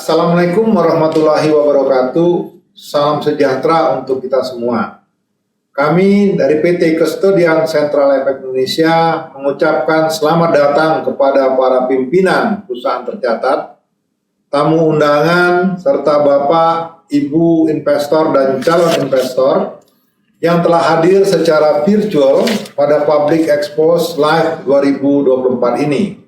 Assalamualaikum warahmatullahi wabarakatuh. Salam sejahtera untuk kita semua. Kami dari PT Custodian Central Efek Indonesia mengucapkan selamat datang kepada para pimpinan perusahaan tercatat, tamu undangan, serta Bapak, Ibu investor dan calon investor yang telah hadir secara virtual pada Public Expos Live 2024 ini.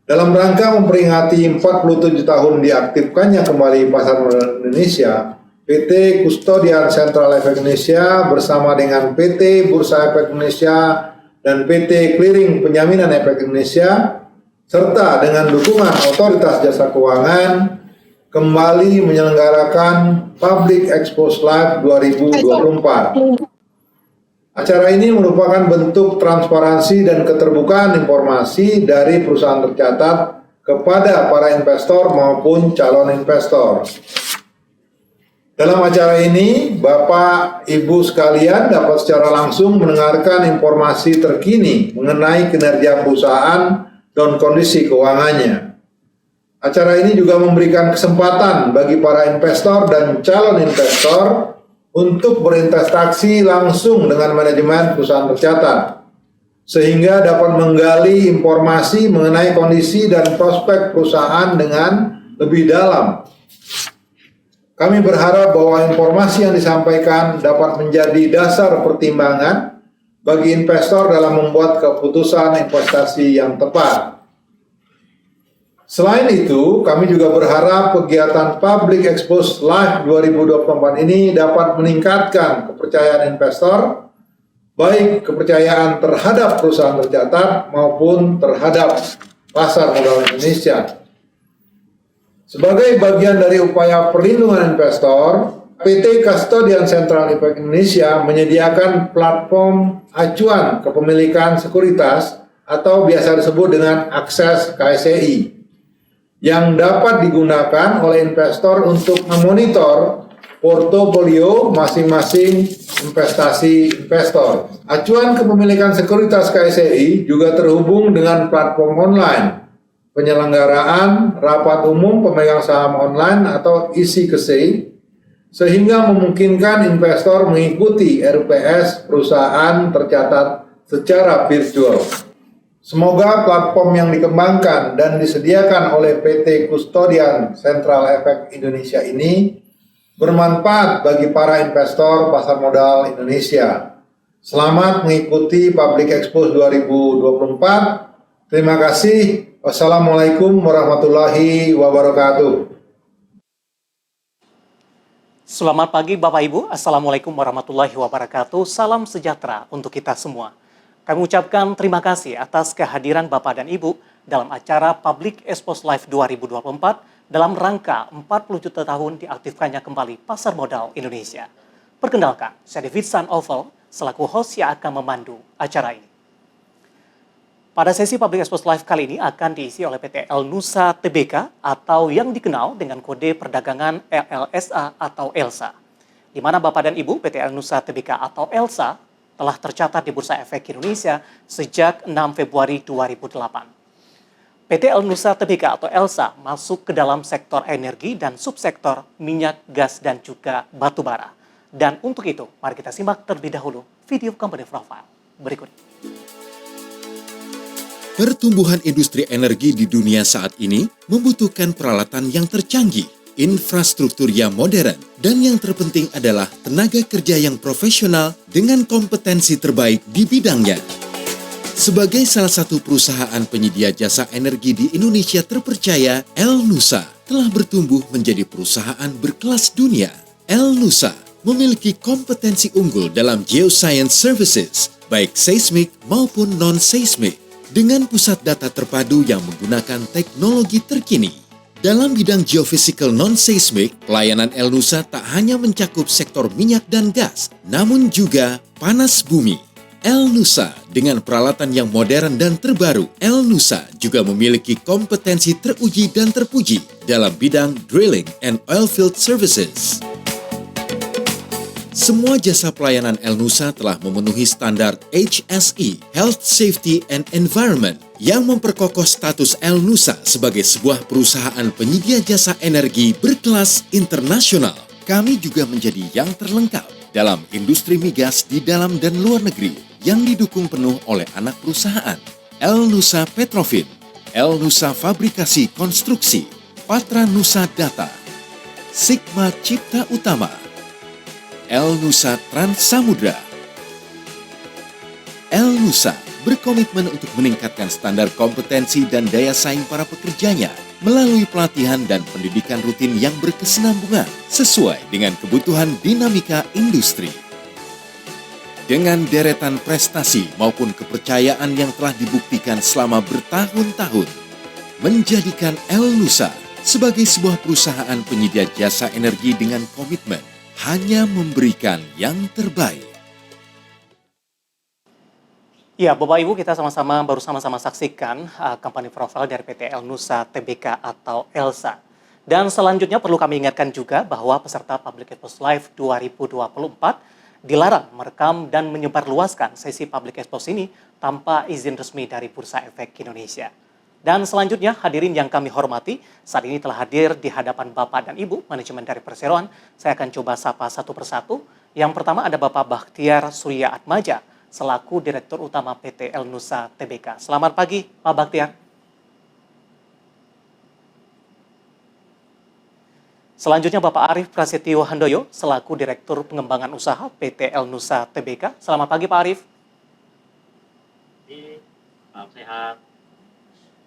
Dalam rangka memperingati 47 tahun diaktifkannya kembali Pasar Modal Indonesia, PT Custodian Central Efek Indonesia bersama dengan PT Bursa Efek Indonesia dan PT Clearing Penjaminan Efek Indonesia serta dengan dukungan Otoritas Jasa Keuangan kembali menyelenggarakan Public Expos Live 2024. Acara ini merupakan bentuk transparansi dan keterbukaan informasi dari perusahaan tercatat kepada para investor maupun calon investor. Dalam acara ini, Bapak, Ibu sekalian dapat secara langsung mendengarkan informasi terkini mengenai kinerja perusahaan dan kondisi keuangannya. Acara ini juga memberikan kesempatan bagi para investor dan calon investor untuk berinvestasi langsung dengan manajemen perusahaan tercatat, sehingga dapat menggali informasi mengenai kondisi dan prospek perusahaan dengan lebih dalam. Kami berharap bahwa informasi yang disampaikan dapat menjadi dasar pertimbangan bagi investor dalam membuat keputusan investasi yang tepat. Selain itu, kami juga berharap kegiatan Public Expos Live 2024 ini dapat meningkatkan kepercayaan investor, baik kepercayaan terhadap perusahaan tercatat maupun terhadap pasar modal Indonesia. Sebagai bagian dari upaya perlindungan investor, PT Custodian Central Efek Indonesia menyediakan platform acuan kepemilikan sekuritas atau biasa disebut dengan akses KSEI yang dapat digunakan oleh investor untuk memonitor portofolio masing-masing investasi investor. Acuan kepemilikan sekuritas KSEI juga terhubung dengan platform online, penyelenggaraan rapat umum pemegang saham online atau ISI-KSEI, sehingga memungkinkan investor mengikuti RPS perusahaan tercatat secara virtual. Semoga platform yang dikembangkan dan disediakan oleh PT Custodian Central Efek Indonesia ini bermanfaat bagi para investor pasar modal Indonesia. Selamat mengikuti Public Expos 2024. Terima kasih. Wassalamualaikum warahmatullahi wabarakatuh. Selamat pagi Bapak Ibu. Assalamualaikum warahmatullahi wabarakatuh. Salam sejahtera untuk kita semua. Kami ucapkan terima kasih atas kehadiran Bapak dan Ibu dalam acara Public Expos Live 2024 dalam rangka 47 tahun diaktifkannya kembali Pasar Modal Indonesia. Perkenalkan, saya David Sanoval selaku host yang akan memandu acara ini. Pada sesi Public Expos Live kali ini akan diisi oleh PT Elnusa Tbk atau yang dikenal dengan kode perdagangan LLSA atau ELSA. Di mana Bapak dan Ibu PT Elnusa Tbk atau ELSA telah tercatat di Bursa Efek Indonesia sejak 6 Februari 2008. PT Elnusa Tbk atau ELSA masuk ke dalam sektor energi dan subsektor minyak, gas, dan juga batu bara. Dan untuk itu, mari kita simak terlebih dahulu video company profile berikut. Pertumbuhan industri energi di dunia saat ini membutuhkan peralatan yang tercanggih, infrastruktur yang modern, dan yang terpenting adalah tenaga kerja yang profesional dengan kompetensi terbaik di bidangnya. Sebagai salah satu perusahaan penyedia jasa energi di Indonesia terpercaya, Elnusa telah bertumbuh menjadi perusahaan berkelas dunia. Elnusa memiliki kompetensi unggul dalam geoscience services, baik seismik maupun non-seismik, dengan pusat data terpadu yang menggunakan teknologi terkini. Dalam bidang geophysical non-seismic, pelayanan Elnusa tak hanya mencakup sektor minyak dan gas, namun juga panas bumi. Elnusa dengan peralatan yang modern dan terbaru, Elnusa juga memiliki kompetensi teruji dan terpuji dalam bidang drilling and oilfield services. Semua jasa pelayanan El Nusa telah memenuhi standar HSE, Health, Safety, and Environment, yang memperkokoh status El Nusa sebagai sebuah perusahaan penyedia jasa energi berkelas internasional. Kami juga menjadi yang terlengkap dalam industri migas di dalam dan luar negeri yang didukung penuh oleh anak perusahaan El Nusa Petrofin, El Nusa Fabrikasi Konstruksi, Patra Nusa Data, Sigma Cipta Utama, El Nusa Trans Samudra. El Nusa berkomitmen untuk meningkatkan standar kompetensi dan daya saing para pekerjanya melalui pelatihan dan pendidikan rutin yang berkesinambungan sesuai dengan kebutuhan dinamika industri. Dengan deretan prestasi maupun kepercayaan yang telah dibuktikan selama bertahun-tahun, menjadikan El Nusa sebagai sebuah perusahaan penyedia jasa energi dengan komitmen hanya memberikan yang terbaik. Ya, Bapak Ibu, kita baru sama-sama saksikan company profile dari PT El Nusa Tbk atau ELSA. Dan selanjutnya perlu kami ingatkan juga bahwa peserta Public Expose Live 2024 dilarang merekam dan menyebarluaskan sesi Public Expose ini tanpa izin resmi dari Bursa Efek Indonesia. Dan selanjutnya, hadirin yang kami hormati, saat ini telah hadir di hadapan Bapak dan Ibu, manajemen dari perseroan. Saya akan coba sapa satu persatu. Yang pertama ada Bapak Bakhtiar Surya Atmaja, selaku Direktur Utama PT El Nusa Tbk. Selamat pagi, Pak Bakhtiar. Selanjutnya Bapak Arief Prasetyo Handoyo, selaku Direktur Pengembangan Usaha PT El Nusa Tbk. Selamat pagi, Pak Arief. Salam sehat.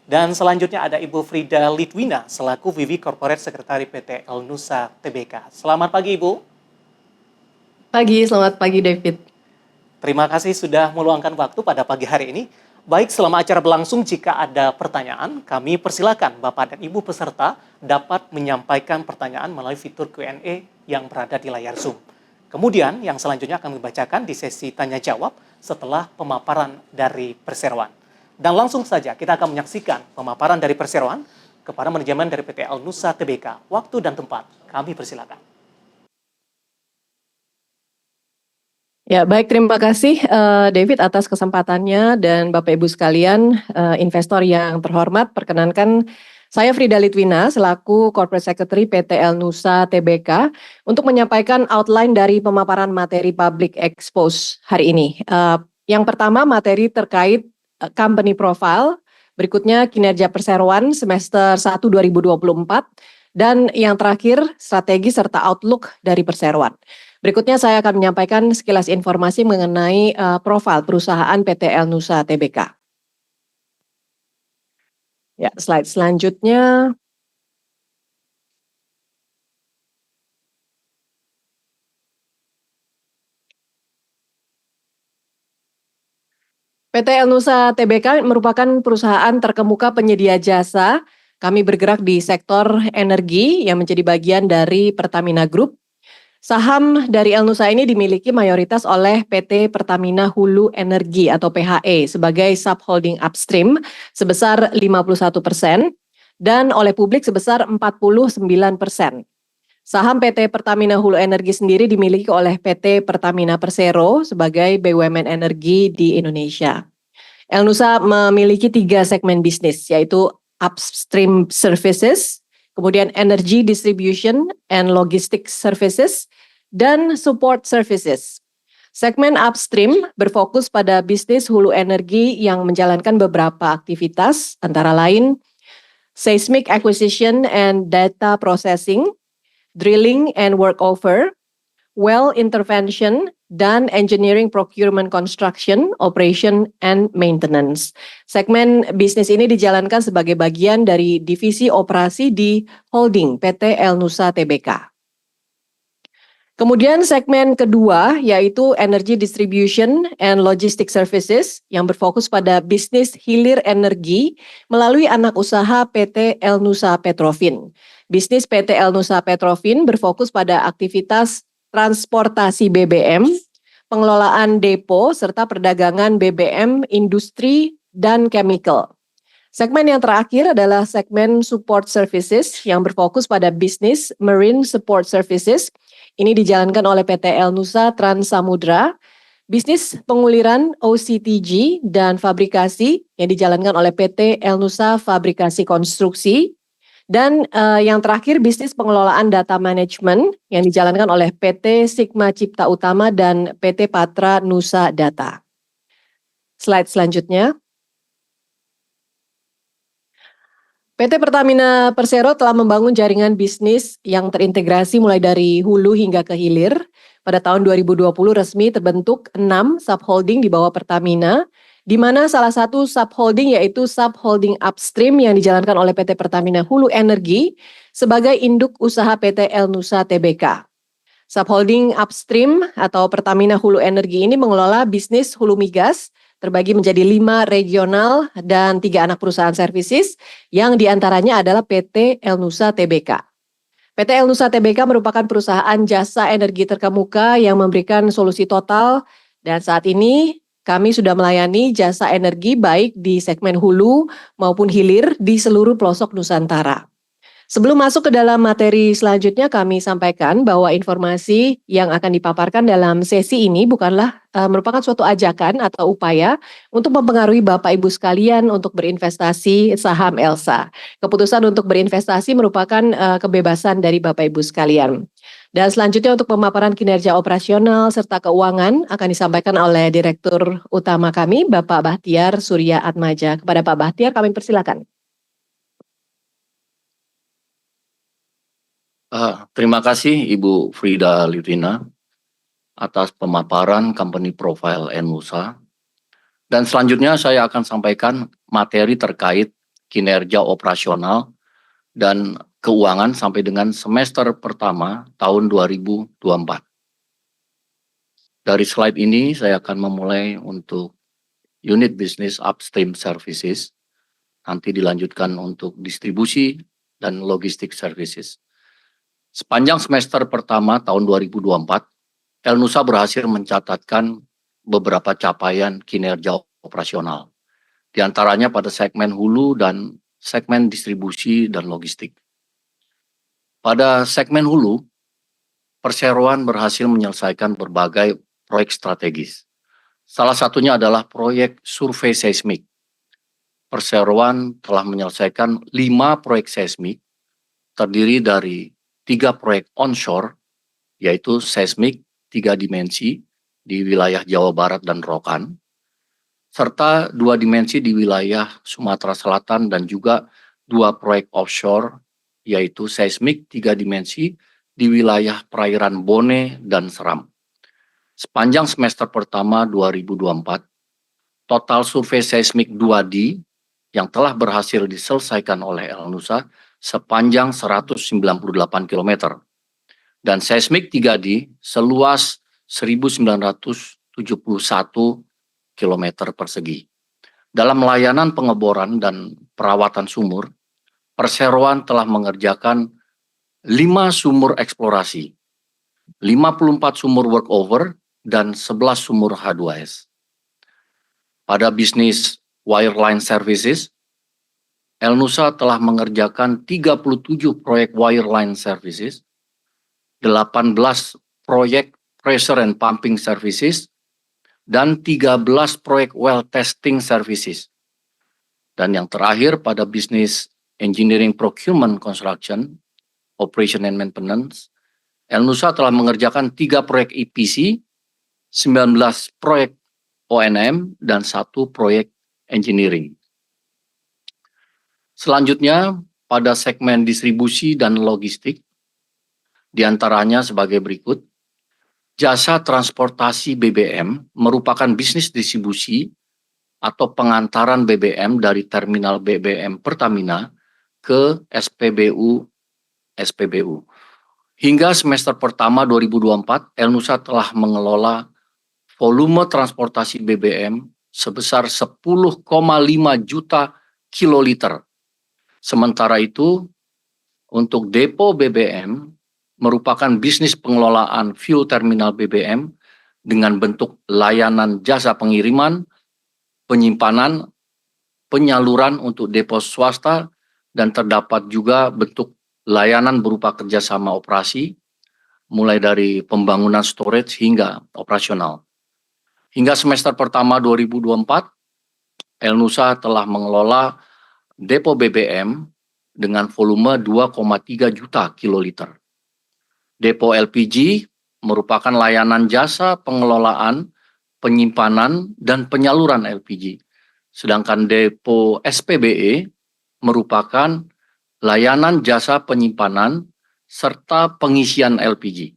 Dan selanjutnya ada Ibu Frida Litwina, selaku VP Corporate Secretary PT El Nusa Tbk. Selamat pagi, Ibu. Selamat pagi, David. Terima kasih sudah meluangkan waktu pada pagi hari ini. Baik, selama acara berlangsung, jika ada pertanyaan, kami persilakan Bapak dan Ibu peserta dapat menyampaikan pertanyaan melalui fitur Q&A yang berada di layar Zoom. Kemudian, yang selanjutnya akan dibacakan di sesi tanya-jawab setelah pemaparan dari perseroan. Dan langsung saja kita akan menyaksikan pemaparan dari perseroan kepada manajemen dari PT El Nusa Tbk. Waktu dan tempat, kami persilakan. Ya, baik, terima kasih David atas kesempatannya, dan Bapak Ibu sekalian, investor yang terhormat, perkenankan saya Frida Litwina selaku Corporate Secretary PT El Nusa Tbk untuk menyampaikan outline dari pemaparan materi Public Expose hari ini. Yang pertama, materi terkait company profile, berikutnya kinerja perseroan semester 1 2024, dan yang terakhir strategi serta outlook dari perseroan. Berikutnya saya akan menyampaikan sekilas informasi mengenai profil perusahaan PT El Nusa Tbk. Ya, slide selanjutnya. PT El Nusa Tbk merupakan perusahaan terkemuka penyedia jasa. Kami bergerak di sektor energi yang menjadi bagian dari Pertamina Group. Saham dari El Nusa ini dimiliki mayoritas oleh PT Pertamina Hulu Energi atau PHE sebagai subholding upstream sebesar 51% dan oleh publik sebesar 49%. Saham PT Pertamina Hulu Energi sendiri dimiliki oleh PT Pertamina Persero sebagai BUMN energi di Indonesia. El Nusa memiliki 3 segmen bisnis, yaitu upstream services, kemudian energy distribution and logistics services, dan support services. Segmen upstream berfokus pada bisnis hulu energi yang menjalankan beberapa aktivitas, antara lain seismic acquisition and data processing, drilling and workover, well intervention, dan engineering procurement construction, operation, and maintenance. Segmen bisnis ini dijalankan sebagai bagian dari divisi operasi di holding PT El Nusa Tbk. Kemudian segmen kedua yaitu Energy Distribution and Logistics Services yang berfokus pada bisnis hilir energi melalui anak usaha PT El Nusa Petrofin. Bisnis PT El Nusa Petrofin berfokus pada aktivitas transportasi BBM, pengelolaan depo, serta perdagangan BBM, industri, dan chemical. Segmen yang terakhir adalah segmen support services yang berfokus pada bisnis marine support services ini dijalankan oleh PT El Nusa Trans Samudra, bisnis penguliran OCTG dan fabrikasi yang dijalankan oleh PT El Nusa Fabrikasi Konstruksi, dan yang terakhir bisnis pengelolaan data management yang dijalankan oleh PT Sigma Cipta Utama dan PT Patra Nusa Data. Slide selanjutnya. PT Pertamina Persero telah membangun jaringan bisnis yang terintegrasi mulai dari hulu hingga ke hilir. Pada tahun 2020 resmi terbentuk 6 subholding di bawah Pertamina, di mana salah satu subholding yaitu subholding upstream yang dijalankan oleh PT Pertamina Hulu Energi sebagai induk usaha PT El Nusa Tbk. Subholding upstream atau Pertamina Hulu Energi ini mengelola bisnis hulu migas terbagi menjadi 5 regional dan 3 anak perusahaan services yang diantaranya adalah PT El Nusa Tbk. PT El Nusa Tbk merupakan perusahaan jasa energi terkemuka yang memberikan solusi total dan saat ini kami sudah melayani jasa energi baik di segmen hulu maupun hilir di seluruh pelosok Nusantara. Sebelum masuk ke dalam materi selanjutnya, kami sampaikan bahwa informasi yang akan dipaparkan dalam sesi ini bukanlah merupakan suatu ajakan atau upaya untuk mempengaruhi Bapak Ibu sekalian untuk berinvestasi saham ELSA. Keputusan untuk berinvestasi merupakan kebebasan dari Bapak Ibu sekalian. Dan selanjutnya untuk pemaparan kinerja operasional serta keuangan akan disampaikan oleh Direktur Utama kami, Bapak Bahtiar Surya Atmaja. Kepada Pak Bahtiar kami persilakan. Terima kasih Ibu Frida Litvina atas pemaparan company profile El Nusa. Dan selanjutnya saya akan sampaikan materi terkait kinerja operasional dan keuangan sampai dengan semester pertama tahun 2024. Dari slide ini saya akan memulai untuk unit business upstream services, nanti dilanjutkan untuk distribusi dan logistik services. Sepanjang semester pertama tahun 2024, El Nusa berhasil mencatatkan beberapa capaian kinerja operasional, di antaranya pada segmen hulu dan segmen distribusi dan logistik. Pada segmen hulu, perseroan berhasil menyelesaikan berbagai proyek strategis. Salah satunya adalah proyek survei seismik. Perseroan telah menyelesaikan 5 proyek seismik, terdiri dari 3 proyek onshore, yaitu seismik 3 dimensi di wilayah Jawa Barat dan Rokan, serta 2 dimensi di wilayah Sumatera Selatan dan juga 2 proyek offshore, yaitu seismik 3 dimensi di wilayah perairan Bone dan Seram. Sepanjang semester pertama 2024, total survei seismik 2D yang telah berhasil diselesaikan oleh El Nusa sepanjang 198 km dan seismik 3D seluas 1971 km persegi. Dalam layanan pengeboran dan perawatan sumur, perseroan telah mengerjakan 5 sumur eksplorasi, 54 sumur workover, dan 11 sumur H2S. Pada bisnis wireline services, El Nusa telah mengerjakan 37 proyek wireline services, 18 proyek pressure and pumping services, dan 13 proyek well testing services. Dan yang terakhir pada bisnis engineering procurement construction, operation and maintenance, El Nusa telah mengerjakan 3 proyek EPC, 19 proyek O&M, dan 1 proyek engineering. Selanjutnya, pada segmen distribusi dan logistik, diantaranya sebagai berikut. Jasa transportasi BBM merupakan bisnis distribusi atau pengantaran BBM dari terminal BBM Pertamina ke SPBU. Hingga semester pertama 2024, El Nusa telah mengelola volume transportasi BBM sebesar 10,5 juta kiloliter. Sementara itu, untuk depo BBM merupakan bisnis pengelolaan fuel terminal BBM dengan bentuk layanan jasa pengiriman, penyimpanan, penyaluran untuk depo swasta, dan terdapat juga bentuk layanan berupa kerjasama operasi mulai dari pembangunan storage hingga operasional. Hingga semester pertama 2024, El Nusa telah mengelola depo BBM dengan volume 2,3 juta kiloliter. Depo LPG merupakan layanan jasa pengelolaan, penyimpanan, dan penyaluran LPG. Sedangkan depo SPBE merupakan layanan jasa penyimpanan serta pengisian LPG.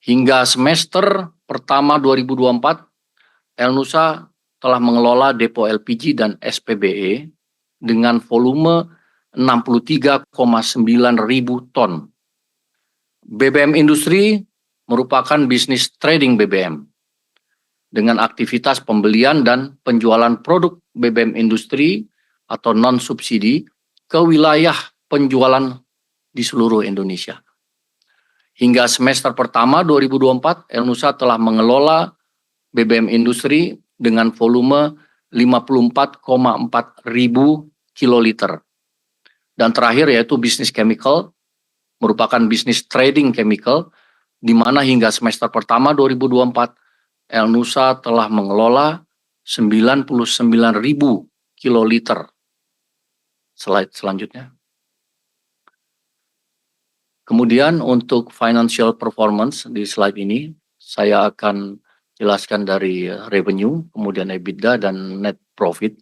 Hingga semester pertama 2024, El Nusa telah mengelola depo LPG dan SPBE dengan volume 63,9 ribu ton. BBM Industri merupakan bisnis trading BBM dengan aktivitas pembelian dan penjualan produk BBM Industri atau non-subsidi ke wilayah penjualan di seluruh Indonesia. Hingga semester pertama 2024, El Nusa telah mengelola BBM Industri dengan volume 54,4 ribu kiloliter. Dan terakhir yaitu bisnis chemical, merupakan bisnis trading chemical, di mana hingga semester pertama 2024, El Nusa telah mengelola 99 ribu kiloliter. Slide selanjutnya. Kemudian untuk financial performance di slide ini, saya akan jelaskan dari revenue, kemudian EBITDA dan net profit.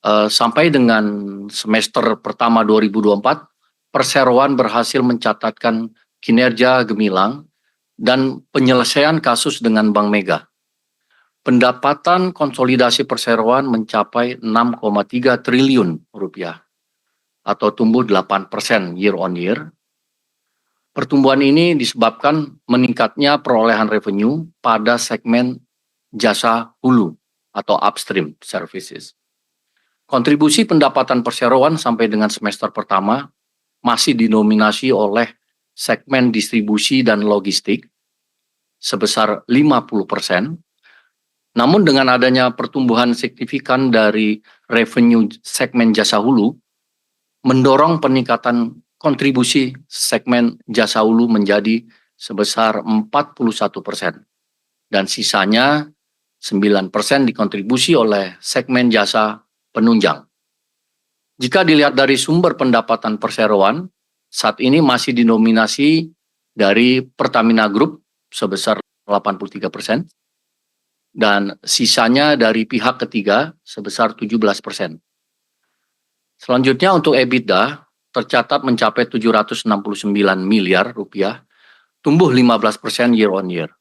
Sampai dengan semester pertama 2024, perseroan berhasil mencatatkan kinerja gemilang dan penyelesaian kasus dengan Bank Mega. Pendapatan konsolidasi perseroan mencapai 6,3 triliun rupiah atau tumbuh 8% year on year. Pertumbuhan ini disebabkan meningkatnya perolehan revenue pada segmen jasa hulu atau upstream services. Kontribusi pendapatan perseroan sampai dengan semester pertama masih didominasi oleh segmen distribusi dan logistik sebesar 50%. Namun dengan adanya pertumbuhan signifikan dari revenue segmen jasa hulu, mendorong peningkatan kontribusi segmen jasa hulu menjadi sebesar 41%. Dan sisanya 9% dikontribusi oleh segmen jasa penunjang. Jika dilihat dari sumber pendapatan perseroan, saat ini masih didominasi dari Pertamina Group sebesar 83%, dan sisanya dari pihak ketiga sebesar 17%. Selanjutnya untuk EBITDA, tercatat mencapai 769 miliar rupiah, tumbuh 15% year on year.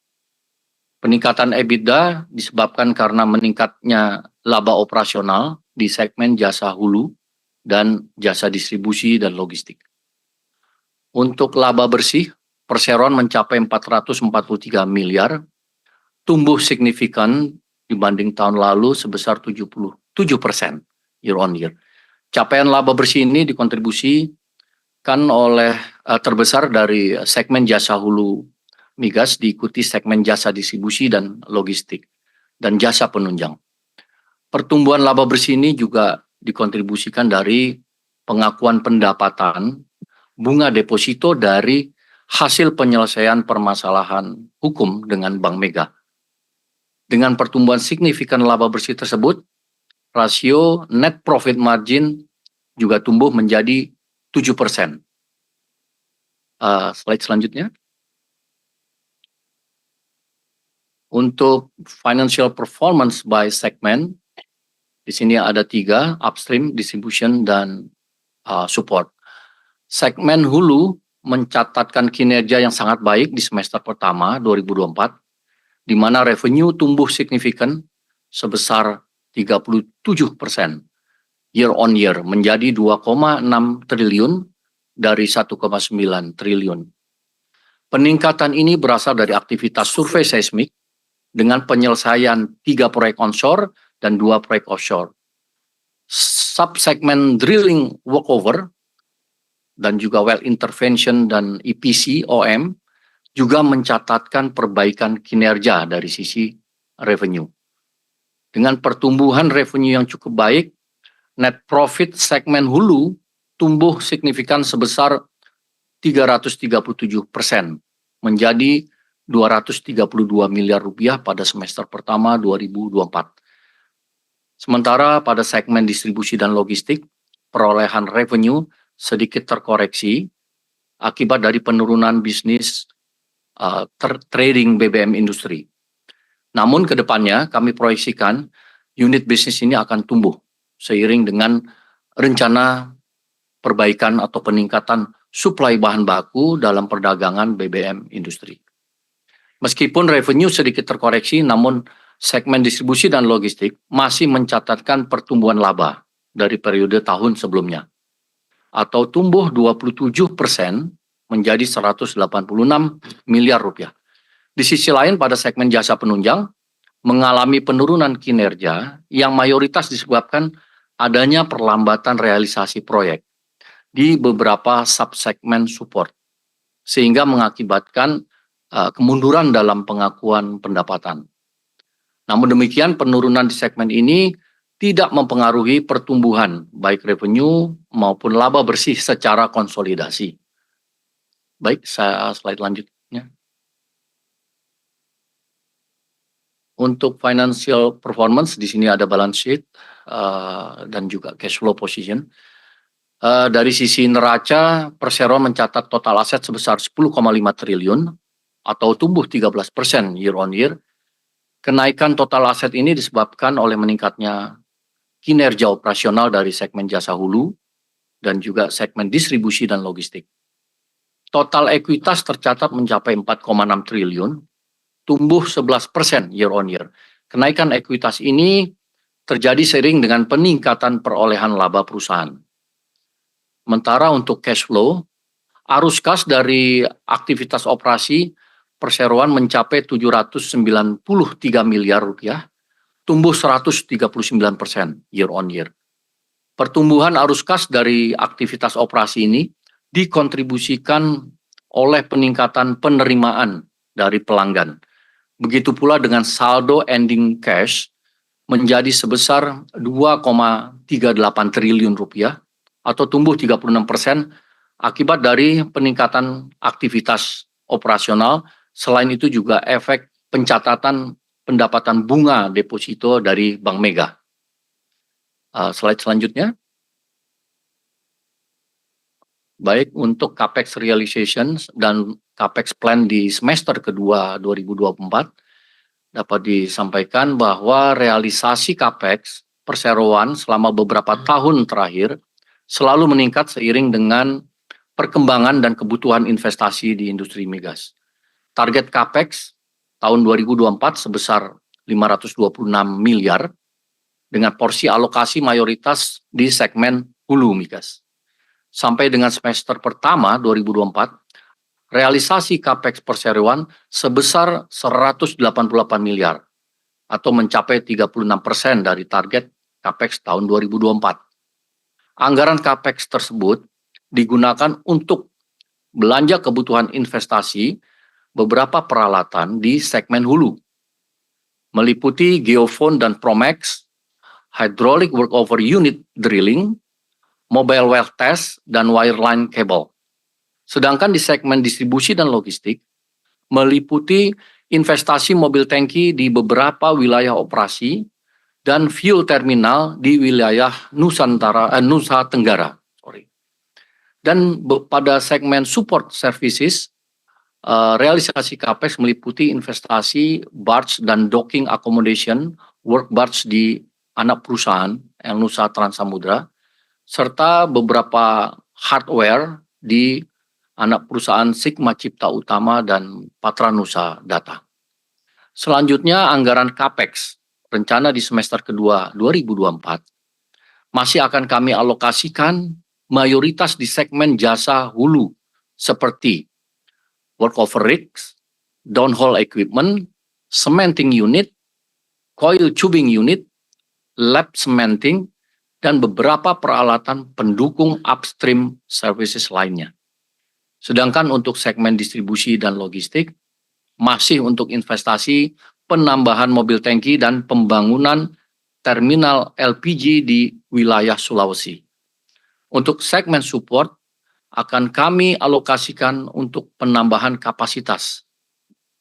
Peningkatan EBITDA disebabkan karena meningkatnya laba operasional di segmen jasa hulu dan jasa distribusi dan logistik. Untuk laba bersih, perseroan mencapai 443 miliar, tumbuh signifikan dibanding tahun lalu sebesar 77% year on year. Capaian laba bersih ini dikontribusikan oleh terbesar dari segmen jasa hulu migas, diikuti segmen jasa distribusi dan logistik, dan jasa penunjang. Pertumbuhan laba bersih ini juga dikontribusikan dari pengakuan pendapatan bunga deposito dari hasil penyelesaian permasalahan hukum dengan Bank Mega. Dengan pertumbuhan signifikan laba bersih tersebut, rasio net profit margin juga tumbuh menjadi 7%. Slide selanjutnya. Untuk financial performance by segment, di sini ada 3, upstream, distribution, dan support. Segmen hulu mencatatkan kinerja yang sangat baik di semester pertama 2024, di mana revenue tumbuh signifikan sebesar 37% year on year menjadi 2,6 triliun dari 1,9 triliun. Peningkatan ini berasal dari aktivitas survei seismik dengan penyelesaian 3 proyek onshore dan 2 proyek offshore. Subsegmen drilling workover dan juga well intervention dan EPC OM juga mencatatkan perbaikan kinerja dari sisi revenue. Dengan pertumbuhan revenue yang cukup baik, net profit segmen hulu tumbuh signifikan sebesar 337% menjadi 232 miliar rupiah pada semester pertama 2024. Sementara pada segmen distribusi dan logistik, perolehan revenue sedikit terkoreksi akibat dari penurunan bisnis trading BBM industri. Namun ke depannya kami proyeksikan unit bisnis ini akan tumbuh seiring dengan rencana perbaikan atau peningkatan suplai bahan baku dalam perdagangan BBM industri. Meskipun revenue sedikit terkoreksi, namun segmen distribusi dan logistik masih mencatatkan pertumbuhan laba dari periode tahun sebelumnya, atau tumbuh 27% menjadi 186 miliar rupiah. Di sisi lain, pada segmen jasa penunjang mengalami penurunan kinerja yang mayoritas disebabkan adanya perlambatan realisasi proyek di beberapa subsegmen support, sehingga mengakibatkan kemunduran dalam pengakuan pendapatan. Namun demikian, penurunan di segmen ini tidak mempengaruhi pertumbuhan baik revenue maupun laba bersih secara konsolidasi. Baik, saya slide lanjutnya. Untuk financial performance, di sini ada balance sheet dan juga cash flow position. Dari sisi neraca, perseroan mencatat total aset sebesar 10,5 triliun atau tumbuh 13% year on year. Kenaikan total aset ini disebabkan oleh meningkatnya kinerja operasional dari segmen jasa hulu dan juga segmen distribusi dan logistik. Total ekuitas tercatat mencapai 4,6 triliun, tumbuh 11% year on year. Kenaikan ekuitas ini terjadi seiring dengan peningkatan perolehan laba perusahaan. Sementara untuk cash flow, arus kas dari aktivitas operasi perseroan mencapai 793 miliar rupiah, tumbuh 139% year on year. Pertumbuhan arus kas dari aktivitas operasi ini dikontribusikan oleh peningkatan penerimaan dari pelanggan. Begitu pula dengan saldo ending cash menjadi sebesar 2,38 triliun rupiah atau tumbuh 36% akibat dari peningkatan aktivitas operasional. Selain itu juga efek pencatatan pendapatan bunga deposito dari Bank Mega. Slide selanjutnya. Baik, untuk CAPEX realization dan CAPEX plan di semester kedua 2024, dapat disampaikan bahwa realisasi CAPEX perseroan selama beberapa tahun terakhir selalu meningkat seiring dengan perkembangan dan kebutuhan investasi di industri migas. Target CAPEX tahun 2024 sebesar 526 miliar dengan porsi alokasi mayoritas di segmen hulu migas. Sampai dengan semester pertama 2024, realisasi CAPEX perseroan sebesar 188 miliar atau mencapai 36% dari target CAPEX tahun 2024. Anggaran CAPEX tersebut digunakan untuk belanja kebutuhan investasi beberapa peralatan di segmen hulu, meliputi geofone dan Promax, hydraulic workover unit drilling, mobile well test, dan wireline cable. Sedangkan di segmen distribusi dan logistik, meliputi investasi mobil tangki di beberapa wilayah operasi dan fuel terminal di wilayah Nusa Tenggara. Dan pada segmen support services, realisasi CAPEX meliputi investasi barge dan docking accommodation work barge di anak perusahaan El Nusa Trans Samudra, serta beberapa hardware di anak perusahaan Sigma Cipta Utama dan Patra Nusa Data. Selanjutnya, anggaran CAPEX rencana di semester kedua 2024 masih akan kami alokasikan mayoritas di segmen jasa hulu seperti workover rigs, downhole equipment, cementing unit, coil tubing unit, lab cementing, dan beberapa peralatan pendukung upstream services lainnya. Sedangkan untuk segmen distribusi dan logistik, masih untuk investasi penambahan mobil tangki dan pembangunan terminal LPG di wilayah Sulawesi. Untuk segmen support, akan kami alokasikan untuk penambahan kapasitas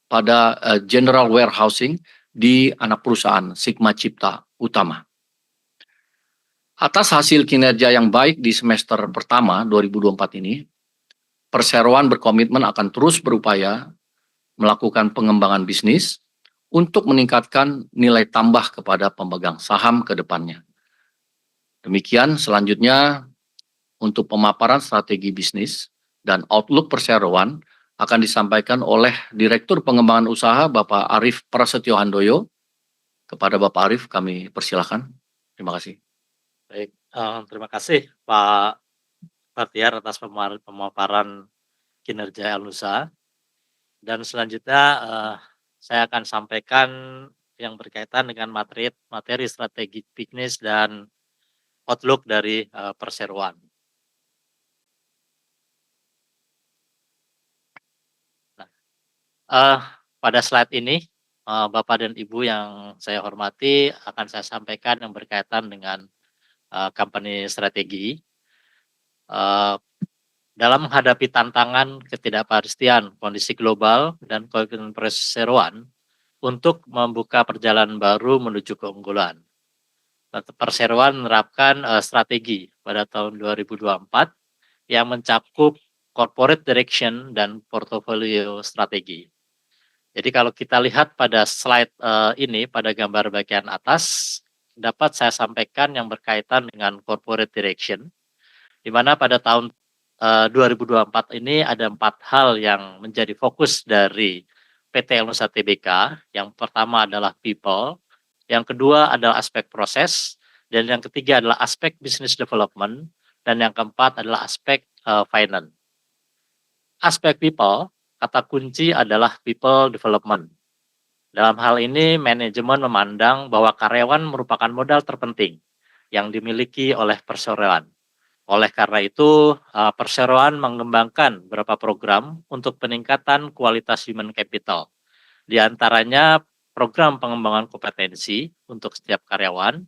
pada general warehousing di anak perusahaan Sigma Cipta Utama. Atas hasil kinerja yang baik di semester pertama 2024 ini, Perseroan berkomitmen akan terus berupaya melakukan pengembangan bisnis untuk meningkatkan nilai tambah kepada pemegang saham ke depannya. Demikian selanjutnya untuk pemaparan strategi bisnis dan outlook Perseroan akan disampaikan oleh Direktur Pengembangan Usaha Bapak Arief Prasetyo Handoyo. Kepada Bapak Arief kami persilakan. Terima kasih. Baik, terima kasih Pak Bahtiar atas pemaparan kinerja Elnusa. Dan selanjutnya saya akan sampaikan yang berkaitan dengan materi strategi bisnis dan outlook dari Perseroan. Nah, pada slide ini Bapak dan Ibu yang saya hormati akan saya sampaikan yang berkaitan dengan company strategi. Dalam menghadapi tantangan ketidakpastian kondisi global dan komitmen Perseroan untuk membuka perjalanan baru menuju keunggulan. Perseroan menerapkan strategi pada tahun 2024 yang mencakup corporate direction dan portfolio strategi. Jadi kalau kita lihat pada slide ini pada gambar bagian atas dapat saya sampaikan yang berkaitan dengan corporate direction, di mana pada tahun 2024 ini ada 4 hal yang menjadi fokus dari PT Elnusa Tbk. Yang pertama adalah people, yang kedua adalah aspek proses, dan yang ketiga adalah aspek business development, dan yang keempat adalah aspek finance. Aspek people, kata kunci adalah people development. Dalam hal ini, manajemen memandang bahwa karyawan merupakan modal terpenting yang dimiliki oleh Perseroan. Oleh karena itu, Perseroan mengembangkan beberapa program untuk peningkatan kualitas human capital. Di antaranya program pengembangan kompetensi untuk setiap karyawan,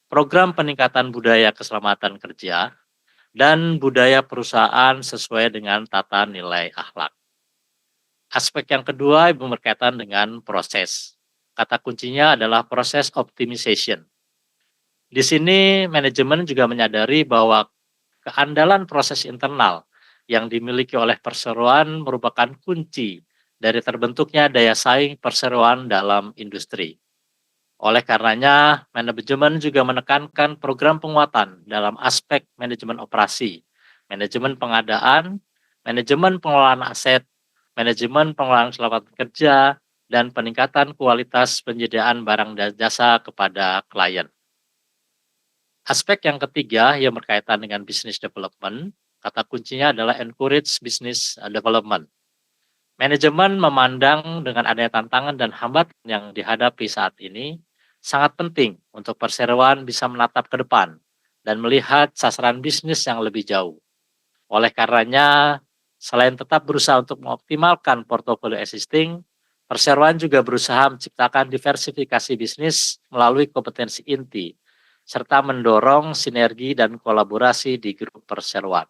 program peningkatan budaya keselamatan kerja, dan budaya perusahaan sesuai dengan tata nilai akhlak. Aspek yang kedua berkaitan dengan proses. Kata kuncinya adalah proses optimization. Di sini manajemen juga menyadari bahwa keandalan proses internal yang dimiliki oleh Perseroan merupakan kunci dari terbentuknya daya saing Perseroan dalam industri. Oleh karenanya, manajemen juga menekankan program penguatan dalam aspek manajemen operasi, manajemen pengadaan, manajemen pengelolaan aset, manajemen pengelolaan keselamatan kerja, dan peningkatan kualitas penyediaan barang dan jasa kepada klien. Aspek yang ketiga yang berkaitan dengan business development, kata kuncinya adalah encourage business development. Manajemen memandang dengan adanya tantangan dan hambatan yang dihadapi saat ini, sangat penting untuk Perseroan bisa menatap ke depan dan melihat sasaran bisnis yang lebih jauh. Oleh karenanya, selain tetap berusaha untuk mengoptimalkan portofolio existing, Perseroan juga berusaha menciptakan diversifikasi bisnis melalui kompetensi inti, serta mendorong sinergi dan kolaborasi di grup Perseroan.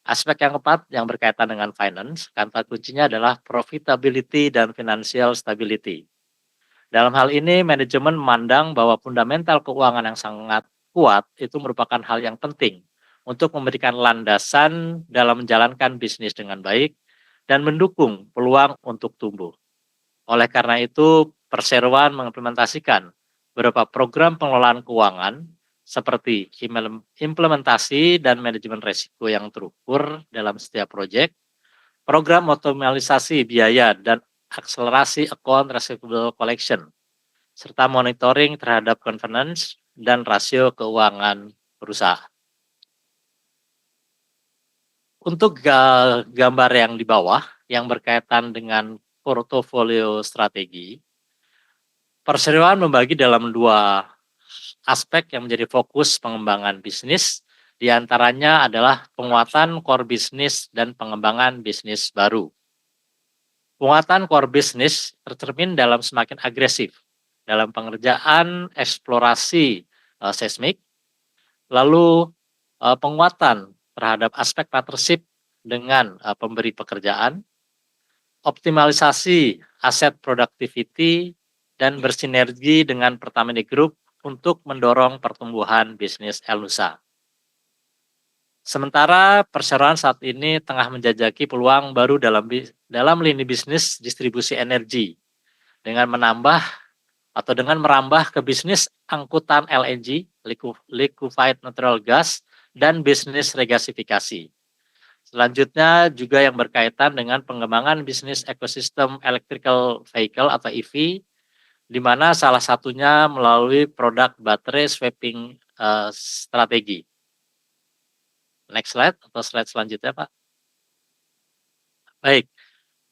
Aspek yang keempat yang berkaitan dengan finance, kata kuncinya adalah profitability dan financial stability. Dalam hal ini, manajemen memandang bahwa fundamental keuangan yang sangat kuat itu merupakan hal yang penting untuk memberikan landasan dalam menjalankan bisnis dengan baik dan mendukung peluang untuk tumbuh. Oleh karena itu, Perseroan mengimplementasikan beberapa program pengelolaan keuangan seperti implementasi dan manajemen risiko yang terukur dalam setiap proyek, program optimalisasi biaya dan akselerasi account receivable collection, serta monitoring terhadap governance dan rasio keuangan perusahaan. Untuk gambar yang di bawah yang berkaitan dengan portofolio strategi, Perseroan membagi dalam 2 aspek yang menjadi fokus pengembangan bisnis, di antaranya adalah penguatan core bisnis dan pengembangan bisnis baru. Penguatan core bisnis tercermin dalam semakin agresif dalam pengerjaan eksplorasi seismik, lalu penguatan terhadap aspek partnership dengan pemberi pekerjaan, optimalisasi aset productivity, dan bersinergi dengan Pertamina Group untuk mendorong pertumbuhan bisnis El-Nusa. Sementara perseroan saat ini tengah menjajaki peluang baru dalam lini bisnis distribusi energi dengan merambah ke bisnis angkutan LNG, liquefied natural gas, dan bisnis regasifikasi. Selanjutnya juga yang berkaitan dengan pengembangan bisnis ekosistem electrical vehicle atau EV, di mana salah satunya melalui produk baterai swapping strategi. Next slide atau slide selanjutnya, Pak. Baik,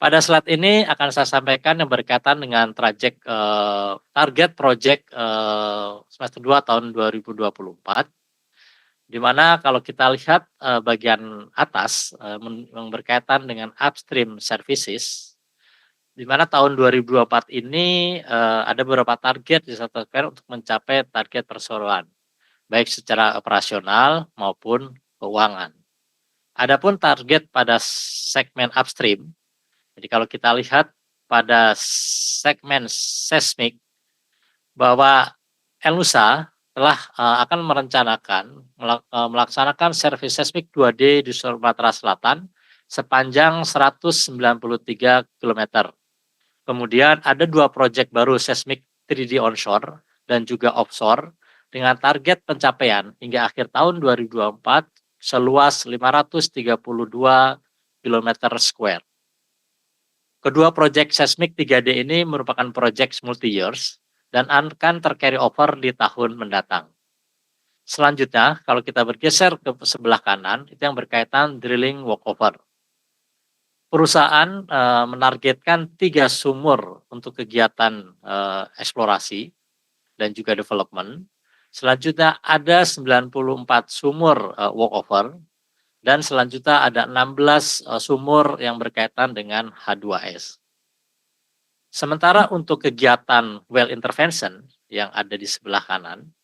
pada slide ini akan saya sampaikan yang berkaitan dengan target project semester 2 tahun 2024, di mana kalau kita lihat bagian atas yang berkaitan dengan upstream services, di mana tahun 2024 ini ada beberapa target ditetapkan untuk mencapai target perseroan, baik secara operasional maupun keuangan. Adapun target pada segmen upstream, jadi kalau kita lihat pada segmen seismik bahwa El-Nusa telah akan melaksanakan servis seismik 2D di Sumatera Selatan sepanjang 193 km. Kemudian ada 2 proyek baru seismik 3D onshore dan juga offshore dengan target pencapaian hingga akhir tahun 2024 seluas 532 km square. Kedua proyek seismik 3D ini merupakan proyek multi-years dan akan tercarry over di tahun mendatang. Selanjutnya, kalau kita bergeser ke sebelah kanan, itu yang berkaitan drilling workover. Perusahaan menargetkan 3 sumur untuk kegiatan eksplorasi dan juga development. Selanjutnya ada 94 sumur workover dan selanjutnya ada 16 sumur yang berkaitan dengan H2S. Sementara untuk kegiatan well intervention yang ada di sebelah kanan,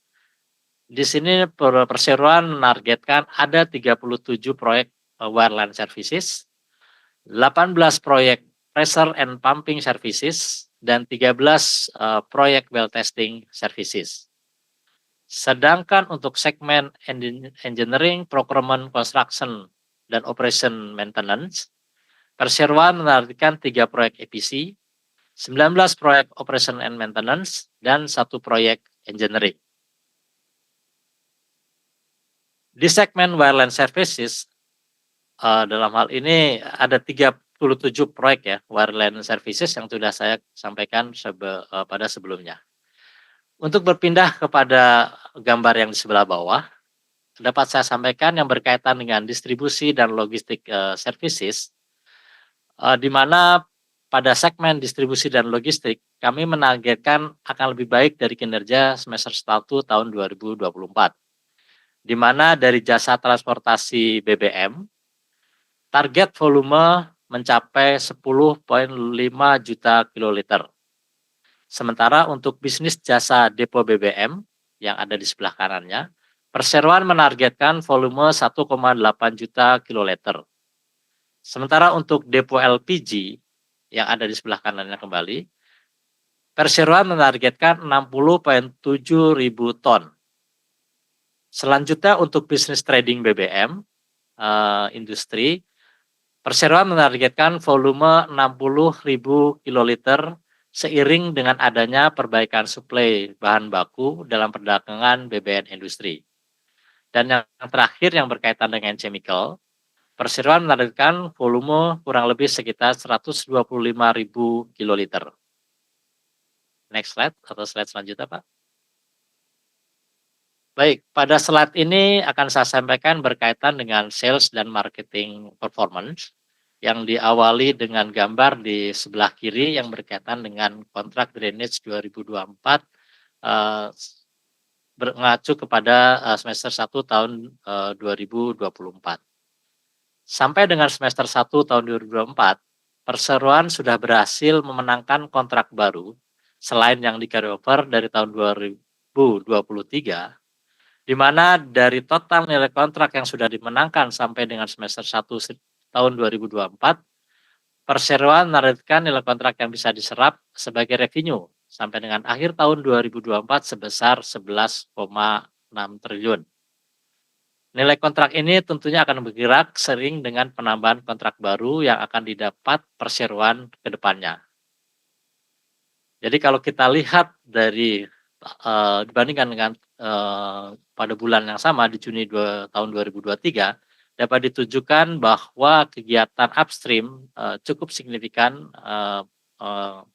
di sini perseroan menargetkan ada 37 proyek wireline services, 18 proyek pressure and pumping services, dan 13 proyek well testing services. Sedangkan untuk segmen engineering, procurement, construction, dan operation maintenance, perseroan menargetkan 3 proyek EPC, 19 proyek operation and maintenance, dan 1 proyek engineering. Di segmen wireline services, dalam hal ini ada 37 proyek ya wireline services yang sudah saya sampaikan pada sebelumnya. Untuk berpindah kepada gambar yang di sebelah bawah, dapat saya sampaikan yang berkaitan dengan distribusi dan logistik services, di mana pada segmen distribusi dan logistik, kami menargetkan akan lebih baik dari kinerja semester 1 tahun 2024. Di mana dari jasa transportasi BBM, target volume mencapai 10,5 juta kiloliter. Sementara untuk bisnis jasa depo BBM yang ada di sebelah kanannya, perseroan menargetkan volume 1,8 juta kiloliter. Sementara untuk depo LPG yang ada di sebelah kanannya kembali, perseroan menargetkan 60,7 ribu ton. Selanjutnya untuk bisnis trading BBM industri, perseroan menargetkan volume 60.000 kiloliter seiring dengan adanya perbaikan suplai bahan baku dalam perdagangan BBM industri. Dan yang terakhir yang berkaitan dengan chemical, perseroan menargetkan volume kurang lebih sekitar 125.000 kiloliter. Next slide atau slide selanjutnya, Pak. Baik, pada slide ini akan saya sampaikan berkaitan dengan sales dan marketing performance yang diawali dengan gambar di sebelah kiri yang berkaitan dengan kontrak drainage 2024 mengacu kepada semester 1 tahun 2024. Sampai dengan semester 1 tahun 2024, perseroan sudah berhasil memenangkan kontrak baru selain yang di carry over dari tahun 2023, di mana dari total nilai kontrak yang sudah dimenangkan sampai dengan semester 1 tahun 2024, perseroan menargetkan nilai kontrak yang bisa diserap sebagai revenue sampai dengan akhir tahun 2024 sebesar 11,6 triliun. Nilai kontrak ini tentunya akan bergerak sering dengan penambahan kontrak baru yang akan didapat perseroan ke depannya. Jadi kalau kita lihat dari dibandingkan dengan pada bulan yang sama di Juni tahun 2023, dapat ditunjukkan bahwa kegiatan upstream cukup signifikan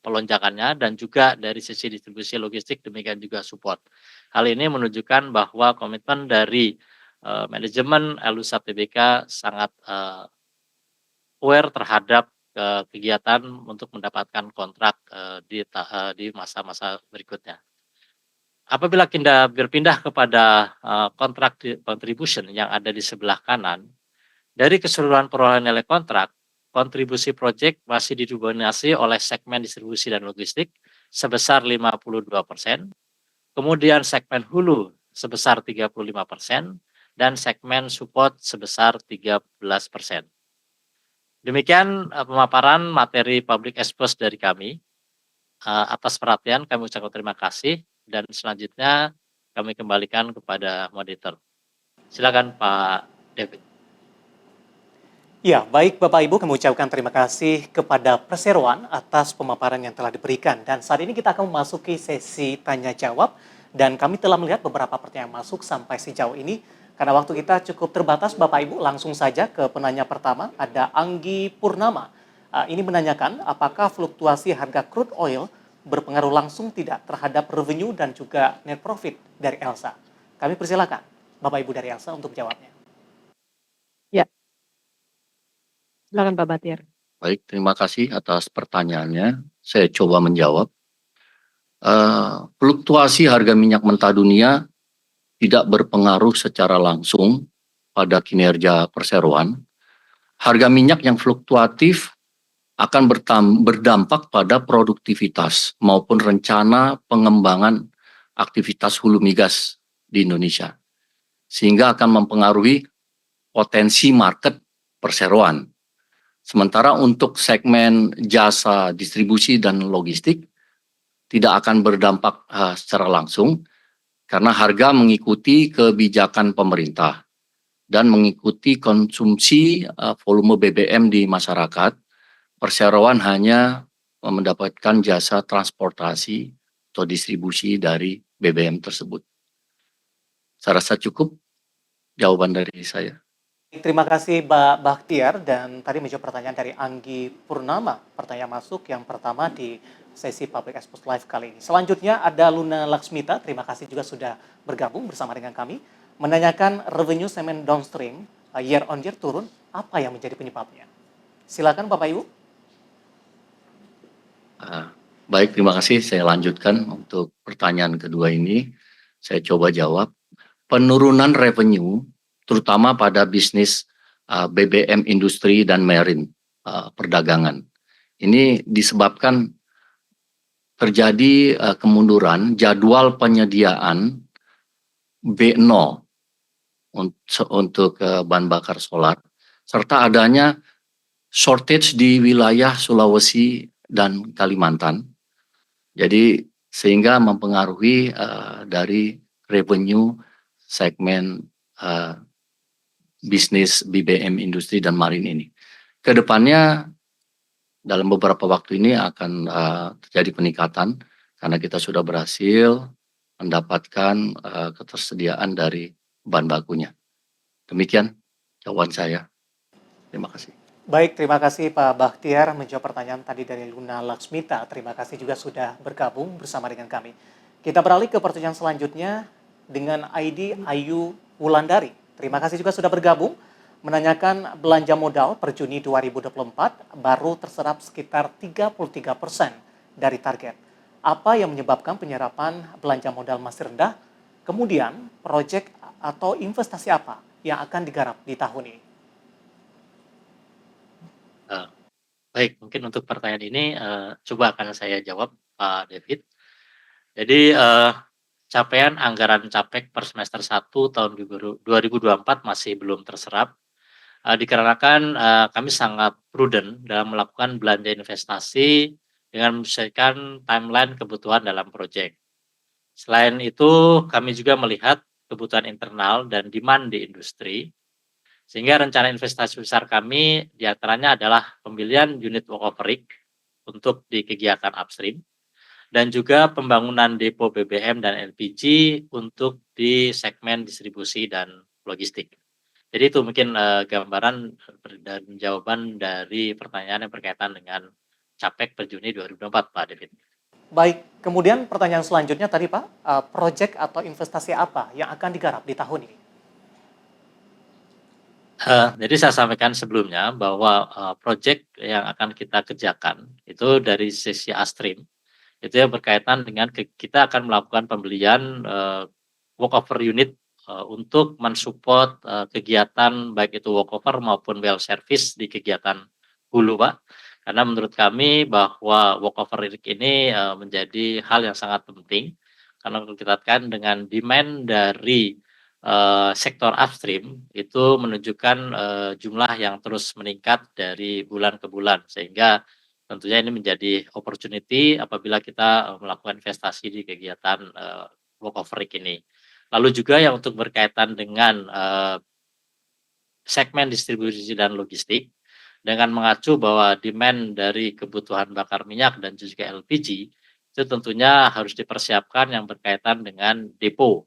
pelonjakannya, dan juga dari sisi distribusi logistik demikian juga support. Hal ini menunjukkan bahwa komitmen dari manajemen Elusa Tbk sangat aware terhadap kegiatan untuk mendapatkan kontrak di masa-masa berikutnya. Apabila kita berpindah kepada kontrak contribution yang ada di sebelah kanan, dari keseluruhan perolehan nilai kontrak, kontribusi proyek masih didominasi oleh segmen distribusi dan logistik sebesar 52%, kemudian segmen hulu sebesar 35%, dan segmen support sebesar 13%. Demikian pemaparan materi public expose dari kami. Atas perhatian kami ucapkan terima kasih, dan selanjutnya kami kembalikan kepada moderator. Silakan Pak David. Ya, baik Bapak Ibu, kami ucapkan terima kasih kepada perseroan atas pemaparan yang telah diberikan. Dan saat ini kita akan memasuki sesi tanya jawab, dan kami telah melihat beberapa pertanyaan masuk sampai sejauh ini. Karena waktu kita cukup terbatas, Bapak Ibu, langsung saja ke penanya pertama, ada Anggi Purnama. Ini menanyakan apakah fluktuasi harga crude oil berpengaruh langsung tidak terhadap revenue dan juga net profit dari Elsa. Kami persilakan Bapak Ibu dari Elsa untuk jawabnya. Ya, silakan Pak Bahtiar. Baik, terima kasih atas pertanyaannya. Saya coba menjawab. Fluktuasi harga minyak mentah dunia tidak berpengaruh secara langsung pada kinerja perseroan. Harga minyak yang fluktuatif akan berdampak pada produktivitas maupun rencana pengembangan aktivitas hulu migas di Indonesia, sehingga akan mempengaruhi potensi market perseroan. Sementara untuk segmen jasa distribusi dan logistik tidak akan berdampak secara langsung, karena harga mengikuti kebijakan pemerintah dan mengikuti konsumsi volume BBM di masyarakat. Perseroan hanya mendapatkan jasa transportasi atau distribusi dari BBM tersebut. Saya rasa cukup jawaban dari saya. Terima kasih Pak Bahtiar, dan tadi menjawab pertanyaan dari Anggi Purnama. Pertanyaan masuk yang pertama di sesi Public Expose Live kali ini. Selanjutnya ada Luna Laksmita, terima kasih juga sudah bergabung bersama dengan kami. Menanyakan revenue semen downstream year on year turun, apa yang menjadi penyebabnya? Silakan Bapak Ibu. Baik, terima kasih. Saya lanjutkan untuk pertanyaan kedua ini. Saya coba jawab. Penurunan revenue, terutama pada bisnis BBM industri dan marine perdagangan. Ini disebabkan terjadi kemunduran jadwal penyediaan B0 untuk bahan bakar solar, serta adanya shortage di wilayah Sulawesi dan Kalimantan. Jadi sehingga mempengaruhi dari revenue segmen bisnis BBM industri dan marine ini. Kedepannya dalam beberapa waktu ini akan terjadi peningkatan karena kita sudah berhasil mendapatkan ketersediaan dari bahan bakunya. Demikian jawaban saya. Terima kasih. Baik, terima kasih Pak Bahtiar menjawab pertanyaan tadi dari Luna Laksmita. Terima kasih juga sudah bergabung bersama dengan kami. Kita beralih ke pertanyaan selanjutnya dengan ID Ayu Wulandari. Terima kasih juga sudah bergabung. Menanyakan belanja modal per Juni 2024 baru terserap sekitar 33% dari target. Apa yang menyebabkan penyerapan belanja modal masih rendah? Kemudian, proyek atau investasi apa yang akan digarap di tahun ini? Baik, mungkin untuk pertanyaan ini coba akan saya jawab Pak David. Jadi capaian anggaran Capek per semester 1 tahun 2024 masih belum terserap, dikarenakan, kami sangat prudent dalam melakukan belanja investasi dengan menyesuaikan timeline kebutuhan dalam proyek. Selain itu, kami juga melihat kebutuhan internal dan demand di industri, sehingga rencana investasi besar kami diantaranya adalah pembelian unit walkover rig untuk di kegiatan upstream, dan juga pembangunan depo BBM dan LPG untuk di segmen distribusi dan logistik. Jadi itu mungkin gambaran dan jawaban dari pertanyaan yang berkaitan dengan Capek per Juni 2024, Pak David. Baik, kemudian pertanyaan selanjutnya tadi Pak, proyek atau investasi apa yang akan digarap di tahun ini? Jadi saya sampaikan sebelumnya bahwa proyek yang akan kita kerjakan itu dari sisi upstream, itu yang berkaitan dengan kita akan melakukan pembelian walkover unit untuk mensupport kegiatan baik itu walkover maupun well service di kegiatan hulu, Pak. Karena menurut kami bahwa walkover rig ini menjadi hal yang sangat penting karena kalau kita kaitkan dengan demand dari sektor upstream itu menunjukkan jumlah yang terus meningkat dari bulan ke bulan, sehingga tentunya ini menjadi opportunity apabila kita melakukan investasi di kegiatan walkover rig ini. Lalu juga yang untuk berkaitan dengan segmen distribusi dan logistik, dengan mengacu bahwa demand dari kebutuhan bakar minyak dan juga LPG itu tentunya harus dipersiapkan yang berkaitan dengan depo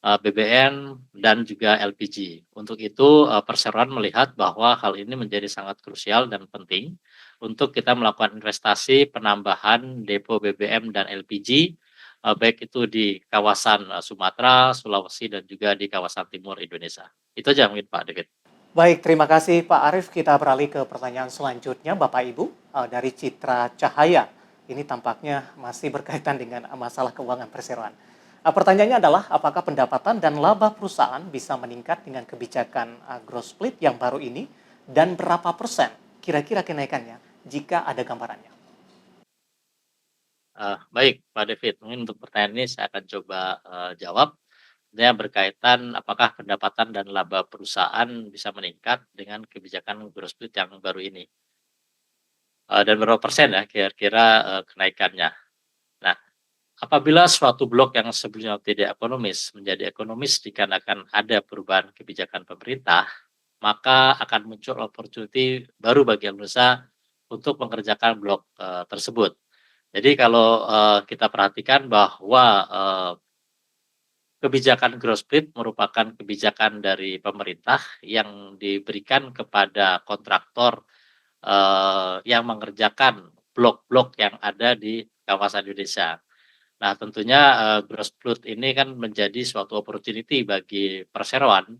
BBM dan juga LPG. Untuk itu perseroan melihat bahwa hal ini menjadi sangat krusial dan penting untuk kita melakukan investasi penambahan depo BBM dan LPG baik itu di kawasan Sumatera, Sulawesi dan juga di kawasan timur Indonesia. Itu aja mungkin Pak David. Baik, terima kasih Pak Arief. Kita beralih ke pertanyaan selanjutnya, Bapak Ibu, dari Citra Cahaya. Ini tampaknya masih berkaitan dengan masalah keuangan perseroan. Pertanyaannya adalah, apakah pendapatan dan laba perusahaan bisa meningkat dengan kebijakan growth split yang baru ini, dan berapa persen kira-kira kenaikannya jika ada gambarannya? Baik Pak David, mungkin untuk pertanyaan ini saya akan coba jawab. Yang berkaitan apakah pendapatan dan laba perusahaan bisa meningkat dengan kebijakan growth split yang baru ini. Dan berapa persen ya kira-kira kenaikannya. Nah, apabila suatu blok yang sebelumnya tidak ekonomis menjadi ekonomis dikarenakan ada perubahan kebijakan pemerintah, maka akan muncul opportunity baru bagi Indonesia untuk mengerjakan blok tersebut. Jadi kalau kita perhatikan bahwa kebijakan growth split merupakan kebijakan dari pemerintah yang diberikan kepada kontraktor yang mengerjakan blok-blok yang ada di kawasan Indonesia. Nah, tentunya growth split ini kan menjadi suatu opportunity bagi perseroan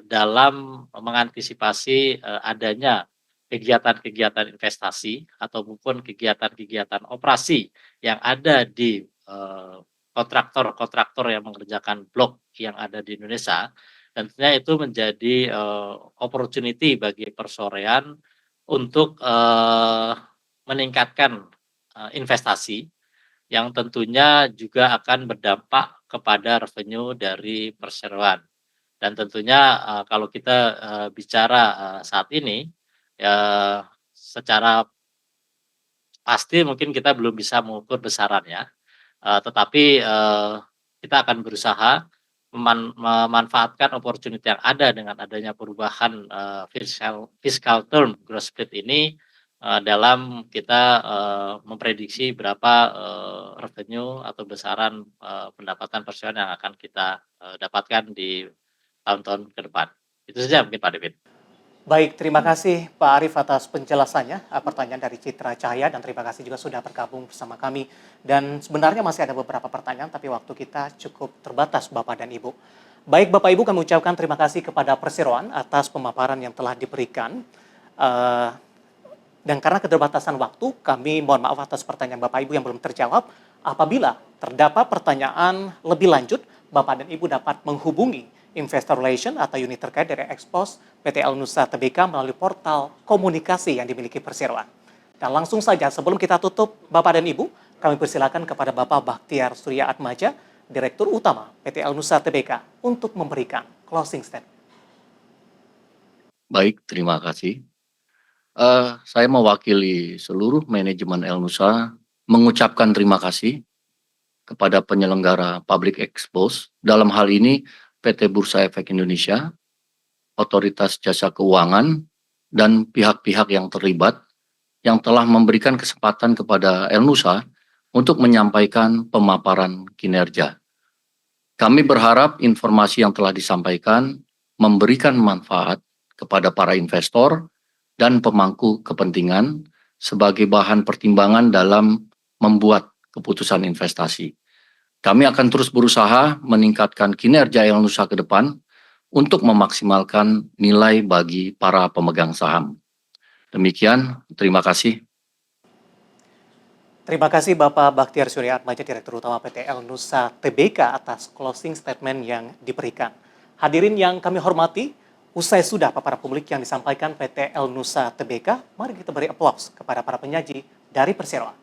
dalam mengantisipasi adanya kegiatan-kegiatan investasi ataupun kegiatan-kegiatan operasi yang ada di kontraktor-kontraktor yang mengerjakan blok yang ada di Indonesia, dan tentunya itu menjadi opportunity bagi perseroan untuk meningkatkan investasi yang tentunya juga akan berdampak kepada revenue dari perseroan. Dan tentunya kalau kita bicara saat ini, ya secara pasti mungkin kita belum bisa mengukur besarannya. Tetapi kita akan berusaha memanfaatkan opportunity yang ada dengan adanya perubahan fiscal term growth split ini dalam kita memprediksi berapa revenue atau besaran pendapatan perseroan yang akan kita dapatkan di tahun-tahun ke depan. Itu saja mungkin Pak David. Baik, terima kasih Pak Arief atas penjelasannya, pertanyaan dari Citra Cahaya, dan terima kasih juga sudah bergabung bersama kami. Dan sebenarnya masih ada beberapa pertanyaan, tapi waktu kita cukup terbatas Bapak dan Ibu. Baik Bapak Ibu, kami ucapkan terima kasih kepada perseroan atas pemaparan yang telah diberikan. Dan karena keterbatasan waktu, kami mohon maaf atas pertanyaan Bapak Ibu yang belum terjawab. Apabila terdapat pertanyaan lebih lanjut, Bapak dan Ibu dapat menghubungi Investor Relation atau unit terkait dari Expos PT Elnusa Tbk melalui portal komunikasi yang dimiliki perseroan. Dan langsung saja sebelum kita tutup Bapak dan Ibu, Kami persilakan kepada Bapak Bakhtiar Surya Atmaja, Direktur Utama PT El Nusa Tbk, untuk memberikan closing statement. Baik, terima kasih. Saya mewakili seluruh manajemen El Nusa mengucapkan terima kasih kepada penyelenggara Public Expose, dalam hal ini PT Bursa Efek Indonesia, Otoritas Jasa Keuangan, dan pihak-pihak yang terlibat yang telah memberikan kesempatan kepada El Nusa untuk menyampaikan pemaparan kinerja. Kami berharap informasi yang telah disampaikan memberikan manfaat kepada para investor dan pemangku kepentingan sebagai bahan pertimbangan dalam membuat keputusan investasi. Kami akan terus berusaha meningkatkan kinerja El Nusa ke depan untuk memaksimalkan nilai bagi para pemegang saham. Demikian, terima kasih. Terima kasih Bapak Bakhtiar Surya Atmaja, Direktur Utama PT El Nusa Tbk atas closing statement yang diberikan. Hadirin yang kami hormati, usai sudah paparan publik yang disampaikan PT El Nusa Tbk, mari kita beri aplaus kepada para penyaji dari perseroan.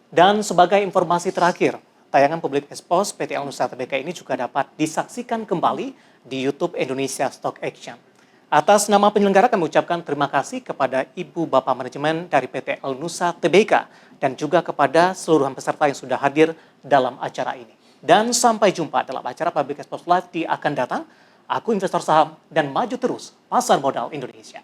Dan sebagai informasi terakhir, tayangan Public Expose PT El Nusa Tbk ini juga dapat disaksikan kembali di YouTube Indonesia Stock Action. Atas nama penyelenggara kami ucapkan terima kasih kepada Ibu Bapak Manajemen dari PT El Nusa Tbk dan juga kepada seluruh peserta yang sudah hadir dalam acara ini. Dan sampai jumpa dalam acara Public Expose Live di akan datang. Aku investor saham dan maju terus pasar modal Indonesia.